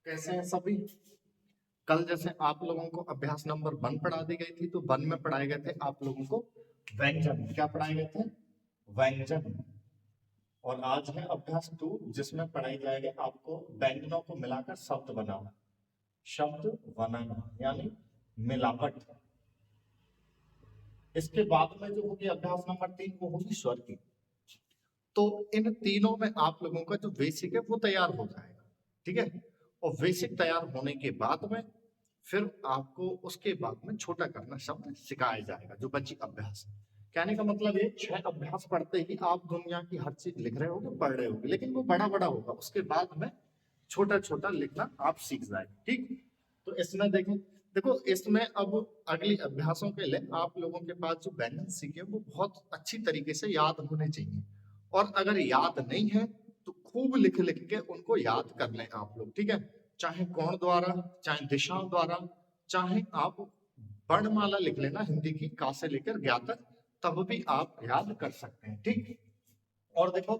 कैसे हैं सभी? कल जैसे आप लोगों को अभ्यास नंबर 1 पढ़ा दी गई थी, तो 1 में पढ़ाए गए थे आप लोगों को व्यंजन। क्या पढ़ाए गए थे? व्यंजन। और आज है अभ्यास 2, जिसमें पढ़ाई जाएगी आपको व्यंजनों को मिलाकर शब्द बनाना। शब्द बनाना यानी मिलावट। इसके बाद में जो होगी अभ्यास नंबर 3, वो होगी स्वर की। तो इन तीनों में आप लोगों का जो बेसिक है वो तैयार हो जाएगा, ठीक है। और बेसिक तैयार होने के बाद में फिर आपको उसके बाद में छोटा करना शब्द सिखाया जाएगा, जो बची अभ्यास। कहने का मतलब ये 6 अभ्यास पढ़ते ही आप दुनिया की हर चीज लिख रहे होगे, पढ़ रहे होगे, लेकिन वो बड़ा बड़ा होगा। उसके बाद में छोटा छोटा लिखना आप सीख जाएंगे, ठीक। तो इसमें देखें, देखो इसमें अब अगली अभ्यासों के लिए आप लोगों के पास जो व्यंजन सीखे वो बहुत अच्छी तरीके से याद होने चाहिए। और अगर याद नहीं है तो खूब लिख लिख के उनको याद कर लें आप लोग, ठीक है। चाहे कोण द्वारा, चाहे दिशाओं द्वारा, चाहे आप वर्णमाला लिख लेना हिंदी की का से लेकर ज्ञा तक, तब भी आप याद कर सकते हैं, ठीक। और देखो,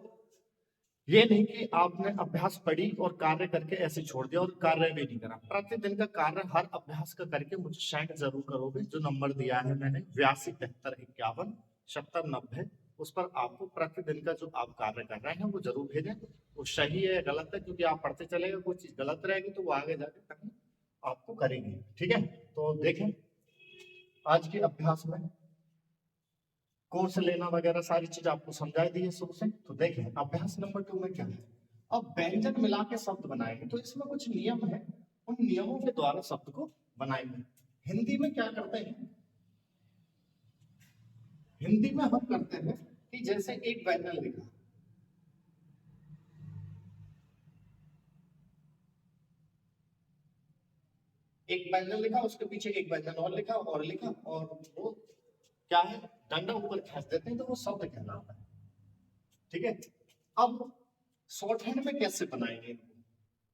ये नहीं कि आपने अभ्यास पढ़ी और कार्य करके ऐसे छोड़ दिया और कार्य भी नहीं करा। प्रतिदिन का कार्य हर अभ्यास का करके मुझे सेंड जरूर करोगे। जो नंबर दिया है मैंने 82 73 51 70 90, उस पर आपको प्रतिदिन का जो आप कार्य कर रहे हैं वो जरूर भेजें। वो सही है गलत है, क्योंकि आप पढ़ते चलेगा, कोई चीज गलत रहेगी तो वो आगे जाके कहीं आपको करेंगे, ठीक है। तो देखें आज के अभ्यास में कोर्स लेना वगैरह सारी चीज आपको समझाई दी है शुरू से। तो देखें अभ्यास नंबर 2 में क्या है। अब व्यंजन मिला के शब्द बनाएंगे, तो इसमें कुछ नियम है, उन नियमों के द्वारा शब्द को बनाएंगे। हिंदी में क्या करते हैं, हिंदी में हम करते हैं कि जैसे एक व्यंजन लिखा, एक व्यंजन लिखा, उसके पीछे एक व्यंजन और लिखा और लिखा, और वो क्या है, डंडा ऊपर खींच देते हैं तो वो शब्द कहलाता है, ठीक है। अब शॉर्ट हैंड में कैसे बनाएंगे,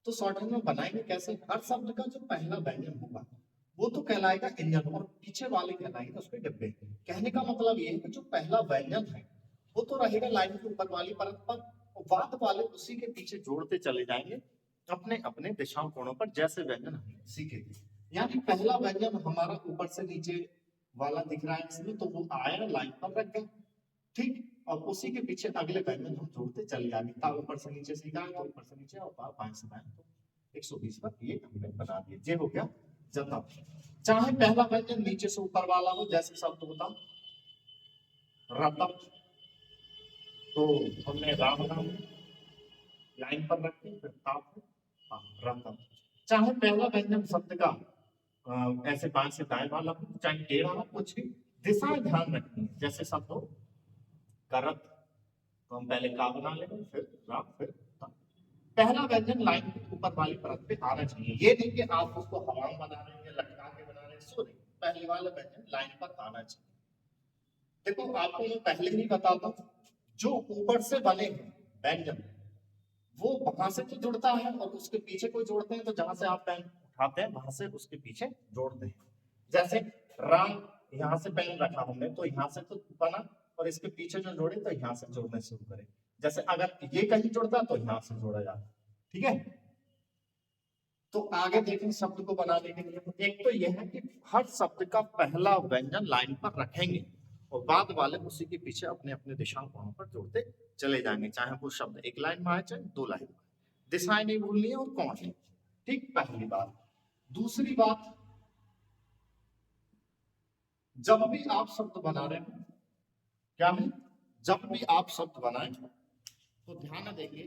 तो शॉर्ट हैंड में बनाएंगे कैसे, हर शब्द का जो पहला व्यंजन होगा वो तो कहलाएगा इंजन, और पीछे वाले कहलाएंगे उसके डिब्बे। कहने का मतलब ये है कि जो पहला व्यंजन है वो तो रहेगा लाइन के ऊपर वाली परत पर, और बाद वाले उसी के पीछे जोड़ते चले जाएंगे अपने अपने दिशाओं कोणों पर, जैसे व्यंजन हमने सीखे थे। यानी पहला व्यंजन हमारा ऊपर से नीचे वाला दिख रहा है इसमें, तो वो आया लाइन पर रख गया, ठीक। और उसी के पीछे अगले व्यंजन हम जोड़ते चले जाएंगे। ता ऊपर से नीचे सीखा है तो ऊपर से नीचे, और बाएं से दाएं तो 120 पर ये हमने बना दिया। ये हो गया जता। चाहे पहला व्यंजन नीचे से ऊपर वाला हो, जैसे शब्द होता रतब, तो हमने राम नाम लाइन पर रखे, फिर ताप रतब। चाहे पहला व्यंजन शब्द का ऐसे बाएं से दाएं वाला हो, चाहे टेढ़ा हो, कुछ भी दिशाएं ध्यान रखनी है। जैसे शब्द हो करत, तो हम पहले का बना लेंगे, फिर रा, फिर ता। पहला व्यंजन लाइन के ऊपर वाली परत पे आना चाहिए। ये नहीं कि आप उसको हवा में बना रहे हैं या लटका के बना रहे हैं, सो नहीं, पहले वाला व्यंजन लाइन पर आना चाहिए। देखो आपको मैं पहले ही बताता हूँ, जो ऊपर से बने हैं व्यंजन वो वहां से तो जुड़ता है, और उसके पीछे कोई जोड़ते हैं तो जहां से आप पेन उठाते हैं वहां से उसके पीछे जोड़ते हैं। जैसे राम, यहाँ से पेन रखा हमने तो यहाँ से तो बना, और इसके पीछे जो जोड़े तो यहाँ से जोड़ने शुरू करें। जैसे अगर ये कहीं जुड़ता तो यहाँ से जोड़ा जाता, ठीक है। तो आगे देखें शब्द को बनाने के लिए, एक तो यह है कि हर शब्द का पहला व्यंजन लाइन पर रखेंगे, और बाद वाले उसी के पीछे अपने अपने दिशाओं कोणों पर जोड़ते चले जाएंगे, चाहे वो शब्द एक लाइन में आए चाहे 2 लाइन में। दिशाएं नहीं भूलनी है और कौन है, ठीक, पहली बात। दूसरी बात, जब भी आप शब्द बना रहे हैं, क्या है, जब भी आप शब्द बनाएं तो ध्यान देंगे,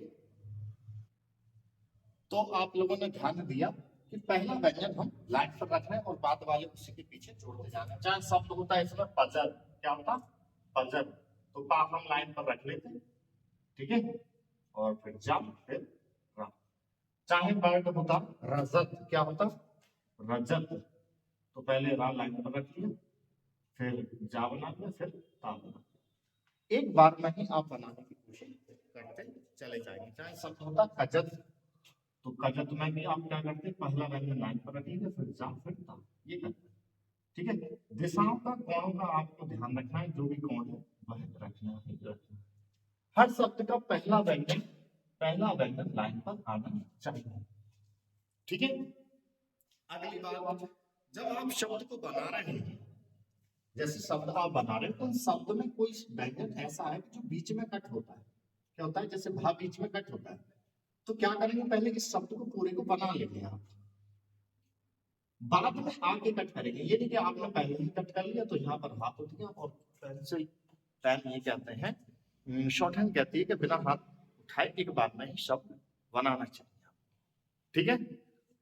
तो आप लोगों ने ध्यान दिया कि पहला व्यंजन हम लाइन पर रख रहे हैं और बाद वाले उसी के पीछे जोड़ते जाना। चाहे शब्द होता है इसमें पजल, क्या होता, पजल, तो पा हम लाइन पर रख लेते, ठीक है, और फिर जब, फिर रा। चाहे वर्ड होता रजत, क्या होता, रजत, तो पहले रा लाइन पर रख लिया, फिर जा बना लिया, फिर ता बना लिया। एक बार में ही आप बनाने की कोशिश करते चले जाएंगे। चाहे शब्द होता कजत, तो कजत में भी आप क्या करते हैं, पहला व्यंजन लाइन पर रखेंगे, फिर जा, फिर ता, ये करते हैं, ठीक है। दिशाओं का कोणों का आपको ध्यान रखना है, जो भी कोण है वह रखना ही रखना है। हर शब्द का पहला व्यंजन लाइन पर आना चाहिए, ठीक है। अगली बात, जब आप शब्द को बना रहे हैं, जैसे शब्द आप बना रहे हो तो शब्द में कोई व्यंजन ऐसा है जो बीच में कट होता है। क्या होता है? जैसे भा बीच में कट होता है, तो क्या करेंगे, पहले इस शब्द को पूरे को बना लेंगे आप, बाद में आगे कट करेंगे। ये नहीं कि आपने पहले ही कट कर लिया तो यहाँ पर हाथ उठ गया, और पेंसिल पेन ये कहते हैं, शॉर्ट हैंड कहती है कि बिना हाथ उठाए एक बार में ही शब्द बनाना चाहिए। ठीक है,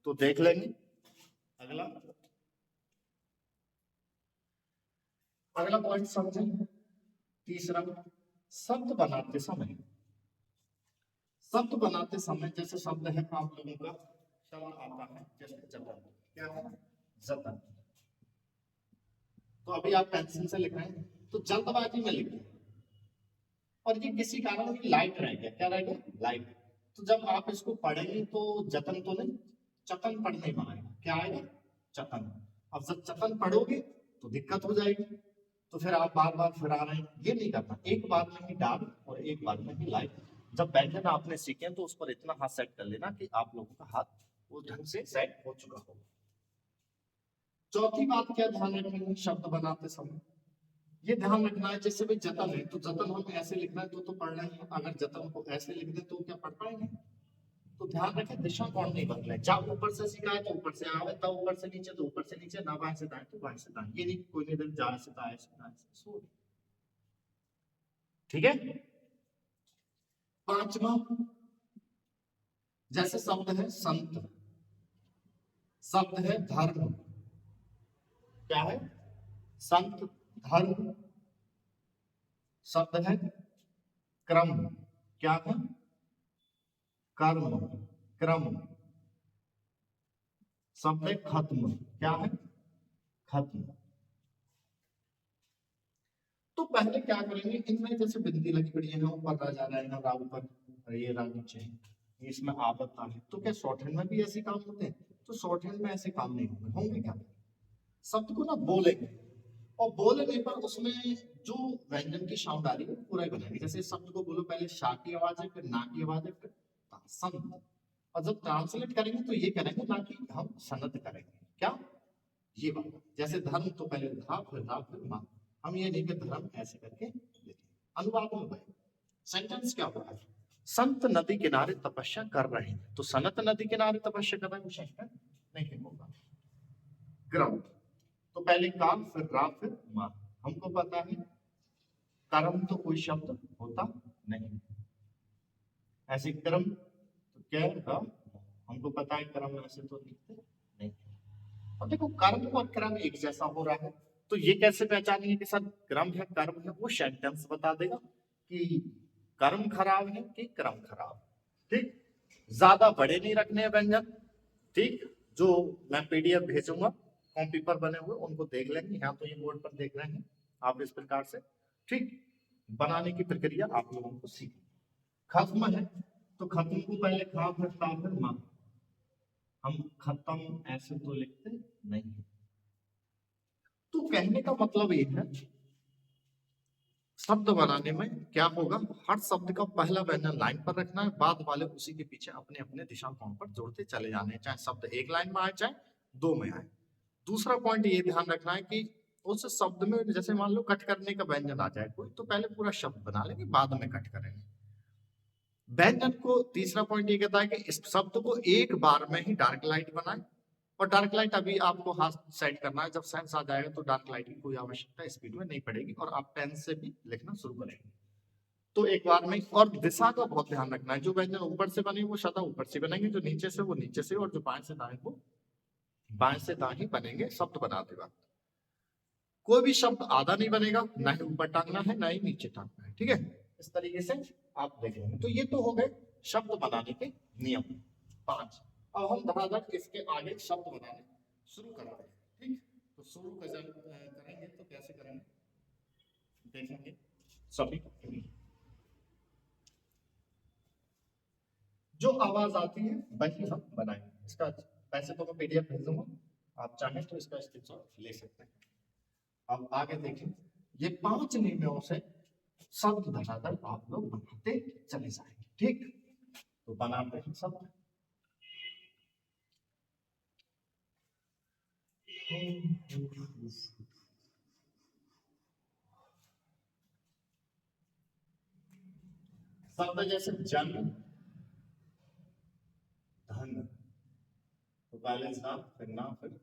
तो देख लेंगे। अगला अगला पॉइंट समझें। तीसरा, शब्द बनाते समय, शब्द बनाते समय जैसे शब्द है आप लोगों का, शब्द आता है जैसे जतन। क्या है? जतन। तो अभी आप पेंसिल से लिख रहे हैं तो जल्दबाजी में लिखें, और ये किसी कारण भी लाइट रहेगा। क्या रहेगा? लाइट। तो जब आप इसको पढ़ेंगे तो जतन तो नहीं, चतन पढ़ने में आएगा। क्या आएगा? चतन। अब जब चतन पढ़ोगे तो दिक्कत हो जाएगी, तो फिर आप बार बार फिर आ रहे हैं, ये नहीं करना। एक बार में ही डार्क और एक बार में ही लाइट। जब व्यंजन आपने सीखे तो उस पर इतना हाथ सेट कर लेना कि आप लोगों का हाथ उस ढंग से सेट हो चुका हो। चौथी बात क्या ध्यान रखनी है शब्द बनाते समय? ये ध्यान रखना है, जैसे भाई जतन है तो जतन हम ऐसे लिखना है तो पढ़ना ही है। अगर जतन को ऐसे लिख दे तो क्या पढ़ पाएंगे? तो ध्यान रखें, दिशा कौन नहीं बदले। जब ऊपर से सीखा है तो ऊपर से आवे, तब ऊपर से नीचे तो ऊपर से नीचे, ना बाएं से दाएं तो बाएं से दाएं। ये नहीं कोई नहीं दिन जाए से दाएं से दाएं से सो। ठीक है। पांचवा, जैसे शब्द है संत, शब्द है धर्म। क्या है? संत, धर्म। शब्द है क्रम। क्या है? कर्म, क्रम। शब्द है खत्म। क्या है? खत्म। तो पहले क्या करेंगे, इनमें जैसे बिंदी लगी पड़ी है ना, ऊपर रा जा रहा है ना, रा ऊपर और ये रा नीचे है, इसमें आपत्ता है, तो क्या शॉर्ट हैंड में भी ऐसे काम होते हैं? तो शॉर्ट हैंड में ऐसे काम नहीं होंगे। होंगे क्या? शब्द को ना बोलेंगे, और बोलने पर उसमें जो व्यंजन की साउंड आ रही है वो पूरा ही बनाएंगे। जैसे इस शब्द को बोलो, पहले शा की आवाज है, फिर ना की आवाज है, फिर ता, संत। और जब ट्रांसलेट करेंगे तो ये करेंगे ना कि हम सनत करेंगे। क्या? ये बात। जैसे धर्म तो पहले धा, फिर रा, फिर मा। हम ये नहीं कि धर्म ऐसे करके लिखें। अनुवाद में भाई सेंटेंस क्या होगा? संत नदी किनारे तपस्या कर रहे हैं, तो सनत नदी किनारे तपस्या कर रहे हैं, वो सेंटेंस नहीं होगा। क्रम, तो पहले काम, फिर रा, फिर मा। हमको पता है कर्म तो कोई शब्द होता नहीं, ऐसे क्रम तो क्या है? हमको पता है कर्म ऐसे तो लिखते नहीं। और देखो कर्म और क्रम एक जैसा हो रहा है, तो ये कैसे पहचानेंगे कि सर क्रम है कर्म है? वो सेंटेंस बता देगा कि कर्म खराब है कि क्रम खराब। ठीक, ज्यादा बड़े नहीं रखने हैं व्यंजन। ठीक, जो मैं पीडीएफ भेजूंगा कॉपी पर बने हुए उनको देख लेंगे। यहाँ तो ये बोर्ड पर देख रहे हैं आप इस प्रकार से। ठीक, बनाने की प्रक्रिया आप लोगों को सीखी। खत्म है तो खत्म को पहले खा, फिर ता, फिर मा। हम खत्म ऐसे तो लिखते नहीं। तो कहने का मतलब ये है, शब्द बनाने में क्या होगा, हर शब्द का पहला व्यंजन लाइन पर रखना है, बाद वाले उसी के पीछे अपने अपने दिशा कोण पर जोड़ते चले जाने हैं, चाहे शब्द एक लाइन में आए चाहे दो में आए। दूसरा पॉइंट ये ध्यान रखना है कि उस शब्द में जैसे मान लो कट करने का व्यंजन आ जाए कोई, तो पहले पूरा शब्द बना लेंगे, बाद में कट करेंगे व्यंजन को। तीसरा पॉइंट ये कहता है कि इस शब्द को एक बार में ही डार्क लाइट बनाए, और डार्क लाइट अभी आपको हाथ सेट करना है, जब सेंस आ जाएगा तो डार्क लाइट की कोई आवश्यकता स्पीड में नहीं पड़ेगी, और आप पेन से भी लिखना शुरू करेंगे। तो एक बार में, और दिशा का बहुत ध्यान रखना है, जो व्यंजन ऊपर से बने वो सदा ऊपर से बनेंगे, जो नीचे से वो नीचे से, और जो बाएं से दाएं वो बाएं से दाएं बनेंगे शब्द बनाते वक्त। कोई भी शब्द आधा नहीं बनेगा, ना ही ऊपर टांगना है ना ही नीचे टांगना है। ठीक है, इस तरीके से आप देखेंगे। तो ये तो हो गए शब्द बनाने के नियम 5। अब हम धड़ाधड़ इसके आगे शब्द बनाने शुरू करते हैं। ठीक, तो शुरू करेंगे तो कैसे करेंगे देखेंगे सभी। जो आवाज आती है वही हम बनाएंगे। इसका वैसे तो मैं पीडीएफ भेज दूंगा, आप चाहें तो इसका स्क्रीनशॉट ले सकते हैं। अब आगे देखें, ये 5 नियमों से शब्द धराधर आप लोग बनाते चले जाएंगे। ठीक, तो बनाते हैं शब्द। शब्द जैसे जन धन, तो पहले जब फिर ना फिर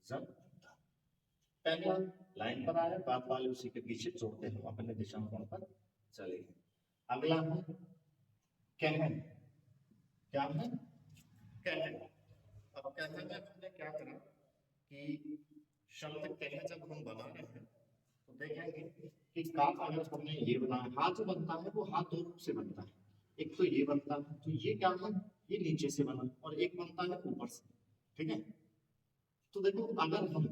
जब धन, पहला लाइन पर आया, बाद वाले उसी के पीछे जोड़ते हैं, अपने दिशांकोण पर चलेंगे। अगला है कहन, क्या है कहन। अब कहन में हमने क्या करा कि शब्द कह जब हम बना रहे हैं तो देखेंगे कि काफ अगर हमने ये बनाया, हाथ जो बनता है वो हाथ दो रूप से बनता है। एक तो ये बनता है, तो ये क्या है, ये नीचे से बना, और एक बनता है ऊपर से। ठीक है, तो देखो अगर हम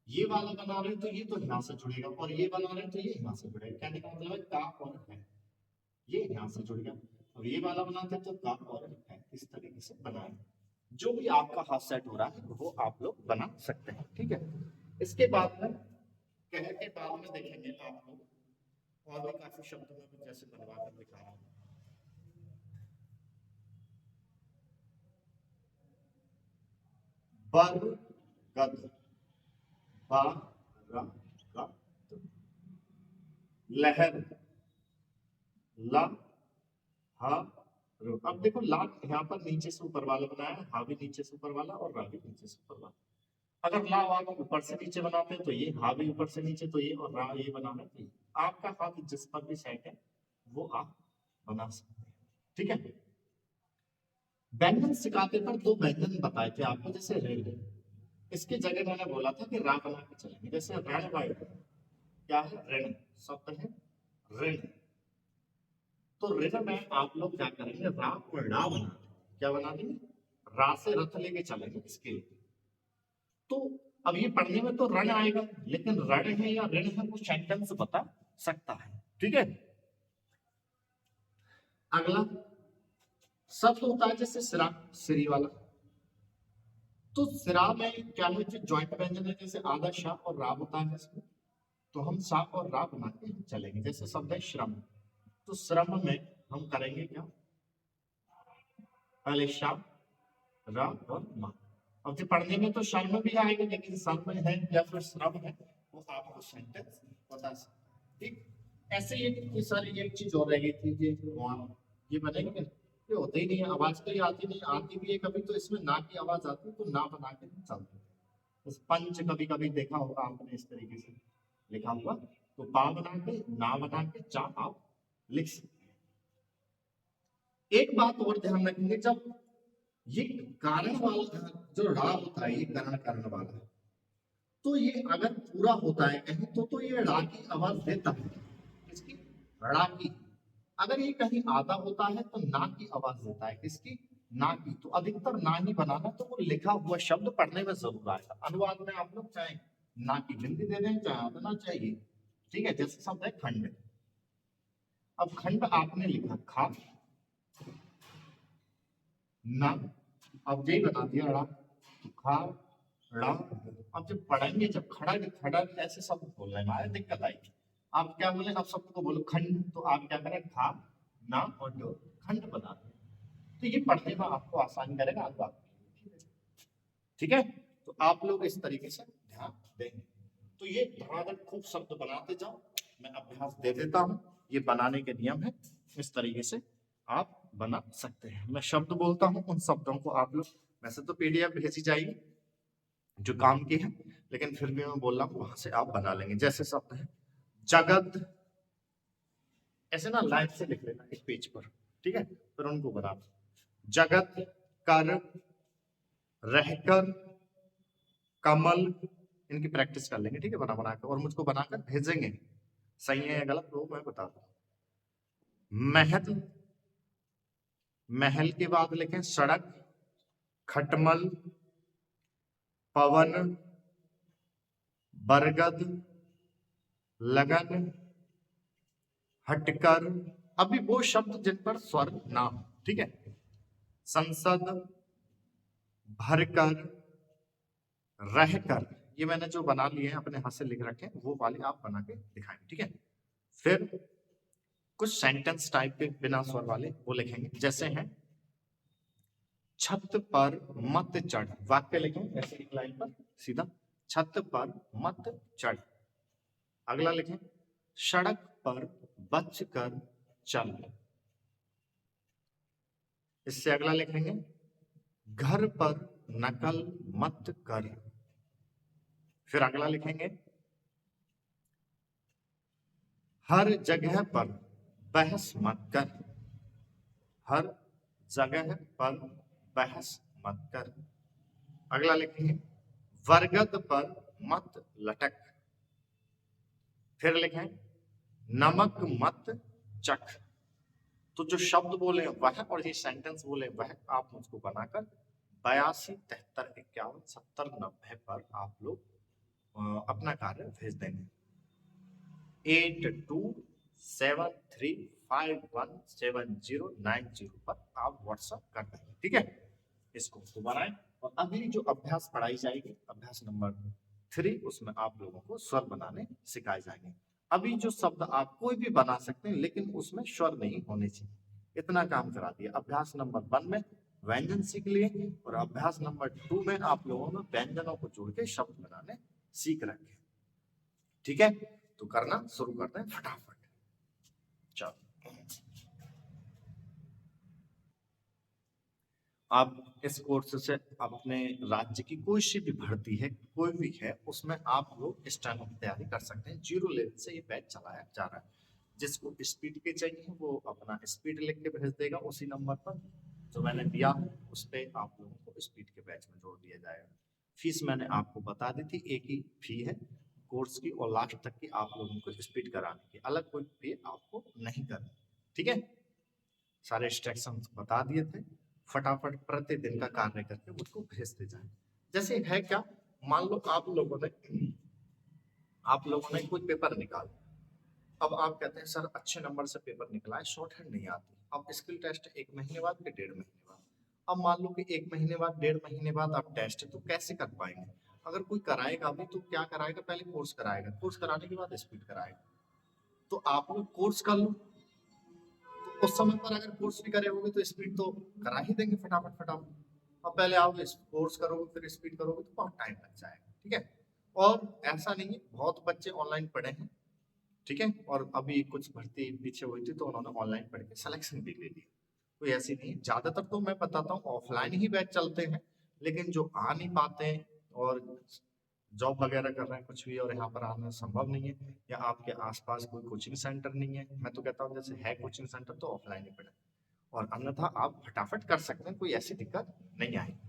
ये वाला बना रहे हैं तो ये तो यहाँ से जुड़ेगा, और ये बना रहे हैं तो ये यहाँ से जुड़ेगा। कहने का मतलब है काफ और है, ये यहाँ से जुड़ गया। और ये वाला बनाते हैं तो काफ और है, इस तरीके से बनाए। जो भी आपका हाथ सेट हो रहा है वो आप लोग बना सकते हैं। ठीक है, इसके बाद में कह के बाद में देखेंगे आप लोग और भी काफी शब्दों में भी जैसे बनवा कर दिखा रहा हूं। बरगद, बरगद, लहर, ला हा रो। अब देखो ला यहाँ पर नीचे से ऊपर वाला बनाया है, हा भी नीचे से ऊपर वाला और रा भी नीचे से ऊपर वाला। अगर ला वा को ऊपर से नीचे बनाते हैं तो ये, हा भी ऊपर से नीचे तो ये, और रा ये बनाना है तो ये। आपका हाथ जिस पर भी सेट है वो आप बना सकते हैं। ठीक है, व्यंजन सिखाते पर दो व्यंजन बताए थे आपको, जैसे ऋण, इसकी जगह मैंने बोला था कि रा बना के चलेंगे। जैसे ऋण वाय, क्या है ऋण, शब्द है ऋण, तो ऋण में आप लोग क्या करेंगे, रा को ड़ा बना देंगे। क्या बना देंगे, रा से रथ लेके चलेंगे इसके लिए। तो अब ये पढ़ने में तो रण आएगा, लेकिन रण है या ऋण है वो सेंटेंस बता सकता है। ठीक है, अगला शब्द होता है जैसे सिरा, सिरी वाला, तो सिरा में क्या है, जो ज्वाइंट व्यंजन है, जैसे आधा शा और रा होता है इसमें, तो हम सा और रा बना के चलेंगे। जैसे शब्द है श्रम, तो श्रम में हम करेंगे क्या, पहले शा, रा और मा। अब जो पढ़ने में तो शर्म भी आएगा, लेकिन शर्म है या फिर श्रम है वो आपको सेंटेंस बता सकता है। ठीक, ऐसे ये सारी एक चीज और रह गई थी कि वहाँ ये बनेंगे, ये होते ही नहीं है, आवाज तो ये आती नहीं, आती भी है कभी तो इसमें ना की आवाज आती है, तो ना बना के चलते हैं। बस पंच कभी कभी देखा होगा आपने इस तरीके से लिखा हुआ, तो पा बना के ना बना के चा आप लिख सकते हैं। एक बात और ध्यान रखेंगे, जब ये कारण वाला जो रा होता है, ये करण वाला है, तो ये अगर पूरा होता है कहीं तो ये रा की आवाज देता है, किसकी, रा की। अगर ये कहीं आधा होता है तो ना की आवाज देता है, किसकी, ना की। तो अधिकतर ना ही बनाना, तो वो लिखा हुआ शब्द पढ़ने में जरूर आएगा। अनुवाद में आप लोग चाहे ना की बिंदी दे दें, चाहे आधा ना चाहिए। ठीक है, जैसे शब्द है खंड, अब खंड आपने लिखा खा ना, अब यही बता दिया रा, खा रा। अब जब पढ़ेंगे, जब खड़ा खड़ा ऐसे शब्द बोलने में आए दिक्कत आएगी। आप क्या बोले, आप शब्द को बोलो खंड, तो आप क्या करें, खा ना और डो, खंड बना दें, तो ये पढ़ने में आपको आसानी करेगा अनुवाद। ठीक है, तो आप लोग इस तरीके से ध्यान दें। तो ये धड़ाधड़ खूब शब्द बनाते जाओ, मैं अभ्यास दे देता हूँ, ये बनाने के नियम है, इस तरीके से आप बना सकते हैं। मैं शब्द बोलता हूँ, उन शब्दों को आप लोग, वैसे तो पीडीएफ भेजी जाएगी जो काम की है, लेकिन फिर भी मैं बोल रहा हूँ वहां से आप बना लेंगे। जैसे शब्द है जगत, ऐसे ना लाइन से लिख लेना एक पेज पर, ठीक है, फिर उनको बना, जगत कर, रहकर, कमल, इनकी प्रैक्टिस कर लेंगे। ठीक है, बना बना कर, और मुझको बनाकर भेजेंगे, सही है या गलत वो मैं बता दूं। महल, महल के बाद लिखें सड़क, खटमल, पवन, बरगद, लगन, हटकर। अभी वो शब्द जिन पर स्वर ना हो, ठीक है, संसद, भरकर, रहकर, ये मैंने जो बना लिए हैं अपने हाथ से लिख रखे हैं, वो वाले आप बना के दिखाएंगे। ठीक है, फिर कुछ सेंटेंस टाइप के बिना स्वर वाले वो लिखेंगे, जैसे हैं छत पर मत चढ़, वाक्य लिखें ऐसे एक लाइन पर सीधा, छत पर मत चढ़। अगला लिखें, सड़क पर बच कर चल। इससे अगला लिखेंगे, घर पर नकल मत कर। फिर अगला लिखेंगे, हर जगह पर बहस मत कर। हर जगह पर बहस मत कर। अगला लिखेंगे, बरगद पर मत लटक। फिर लिखें, नमक मत चख। तो जो शब्द बोले वह और ये सेंटेंस बोले वह आप मुझको बनाकर 82 73 51 70 90 पर आप लोग अपना कार्य भेज देंगे। 8273517090 पर आप व्हाट्सएप कर देंगे, ठीक है। इसको बनाएं और अगली जो अभ्यास पढ़ाई जाएगी, अभ्यास नंबर 3, उसमें आप लोगों को स्वर बनाने सिखाए जाएंगे। अभी जो शब्द आप कोई भी बना सकते हैं लेकिन उसमें स्वर नहीं होने चाहिए, इतना काम करा दिया। अभ्यास नंबर 1 में व्यंजन सीख लिए और अभ्यास नंबर 2 में आप लोगों ने व्यंजनों को जोड़ के शब्द बनाने सीख रखे, ठीक है। तो करना शुरू करते हैं फटाफट। चलो, आप इस कोर्स से अपने राज्य की कोई सी भी भर्ती है, कोई भी है, उसमें आप लोग स्टेनो की तैयारी कर सकते हैं। 0 लेवल से ये बैच चलाया जा रहा है। जिसको स्पीड के चाहिए वो अपना स्पीड लिख के भेज देगा उसी नंबर पर जो मैंने दिया, उस पर आप लोगों को स्पीड के बैच में जोड़ दिया जाएगा। फीस मैंने आपको बता दी थी, एक ही फी है कोर्स की और लास्ट तक की आप लोगों को स्पीड कराने की, अलग कोई पे आपको नहीं करनी, ठीक है। सारे इंस्ट्रक्शन बता दिए थे। फटाफट प्रतिदिन का कार्य करके उसको भेजते जाए। जैसे है क्या, मान लो आप लोगों ने कोई पेपर निकाला, अब आप कहते हैं सर अच्छे नंबर से पेपर निकला है, शॉर्ट हैंड नहीं आती। अब स्किल टेस्ट 1 महीने बाद कि 1.5 महीने बाद। अब मान लो कि 1 महीने बाद 1.5 महीने बाद आप टेस्ट, तो कैसे कर पाएंगे? अगर कोई कराएगा भी तो क्या कराएगा, पहले कोर्स कराएगा, कोर्स कराने के बाद स्पीड कराएगा। तो आप लोग कोर्स कर लो, तो उस समय पर अगर कोर्स भी करे होगे तो स्पीड तो करा ही देंगे फटाफट फटाफट। अब पहले आप कोर्स करोगे फिर स्पीड करोगे तो बहुत टाइम लग जाएगा, ठीक है। और ऐसा नहीं है, बहुत बच्चे ऑनलाइन पढ़े हैं, ठीक है, और अभी कुछ भर्ती पीछे हुई थी तो उन्होंने ऑनलाइन पढ़ के सिलेक्शन भी ले लिया। कोई ऐसी नहीं, ज्यादातर तो मैं बताता हूँ ऑफलाइन ही बैच चलते हैं, लेकिन जो आ नहीं पाते हैं और जॉब वगैरह कर रहे हैं कुछ भी और यहाँ पर आना संभव नहीं है, या आपके आसपास कोई कोचिंग सेंटर नहीं है, मैं तो कहता हूँ जैसे है कोचिंग सेंटर तो ऑफलाइन ही पढ़े, और अन्यथा आप फटाफट कर सकते हैं, कोई ऐसी दिक्कत नहीं आएगी।